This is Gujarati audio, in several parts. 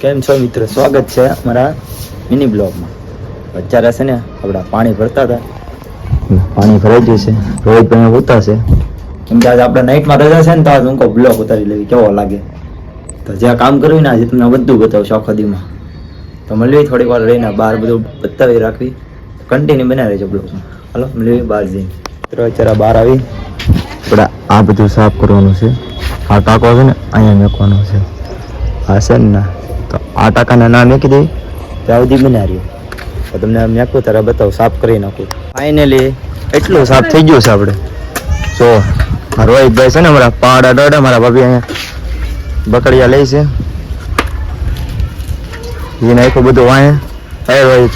કેમ છો મિત્રો, સ્વાગત છે અમારા મિની બ્લોગમાં. અત્યારે છે ને આપણા પાણી ભરતા હતા, પાણી ભરાઈ ગયું છે. રોહિતભાઈ ઉતારશે કેમ કે આજે આપણે નાઇટમાં રજા છે ને, તો આજે હું કહું બ્લોગ ઉતારી લેવી કેવો લાગે. તો જ્યાં કામ કર્યું ને આજે તમને બધું બતાવશું આખો દીમાં. તો મળીએ થોડીક વાર રહીને, બહાર બધું બતાવી રાખવી, કન્ટિન્યુ બનાવી રહેજો બ્લોગમાં. હાલો મળીએ બહાર જઈને. મિત્રો અત્યારે બહાર આવી આપણે આ બધું સાફ કરવાનું છે. આ ટાંકો છે ને અહીંયા મેકવાનો છે. હા છે ને, તો આ ટાંકાના ના મેકી દઈ ત્યાં સુધી બના રહ્યું. તો તમને મેકું ત્યારે બતાવું, સાફ કરી નાખું. ફાઇનલી એટલું સાફ થઈ ગયું છે. આપણે જો રોહિતભાઈ છે ને અમારા પાડા દોડા, મારા ભાભી અહીંયા બકડિયા લે છે. એ નાખ્યું બધું વાંહે. હે રોહિત,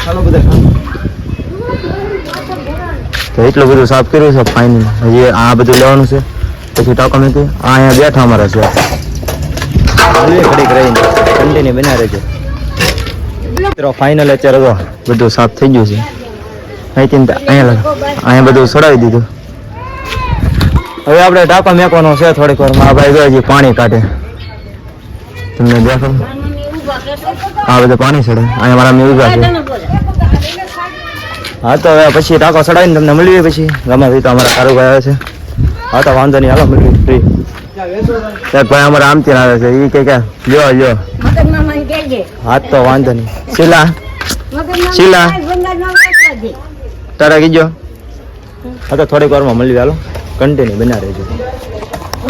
ચાલો બધા. તો એટલું બધું સાફ કર્યું છે. ફાઇનલી હજી આ બધું લેવાનું છે, પછી ટાંકો મેકી. આ અહીંયા બેઠા અમારા છે. ઘડીક રહીને કન્ટિન્યુ બના રહેજો. ફાઇનલ અત્યારે તો બધું સાફ થઈ ગયું છે. અહીંયા બધું સડાવી દીધું. હવે આપણે ટાંકો મેકવાનો છે થોડીક વાર. આ ભાઈ હજી પાણી કાઢે, તમને દેખો. આ બધું પાણી સડે. અહીંયા મારા મેં ઉભા છે. હા તો હવે પછી ટાંકો સડાવીને તમને મળીએ પછી. ગમે તો અમારા સારું ભાઈ આવે છે. હા તો વાંધો નહીં, હાલો મળીએ ફ્રી. ભાઈ અમારે આમથી આવે છે. એ કે લ્યો લ્યો. હા તો વાંધો નહીં. શીલા શીલા તારા કીજો. હા તો થોડીક વારમાં મળીએ. હાલો કન્ટિન્યુ બના રહેજો.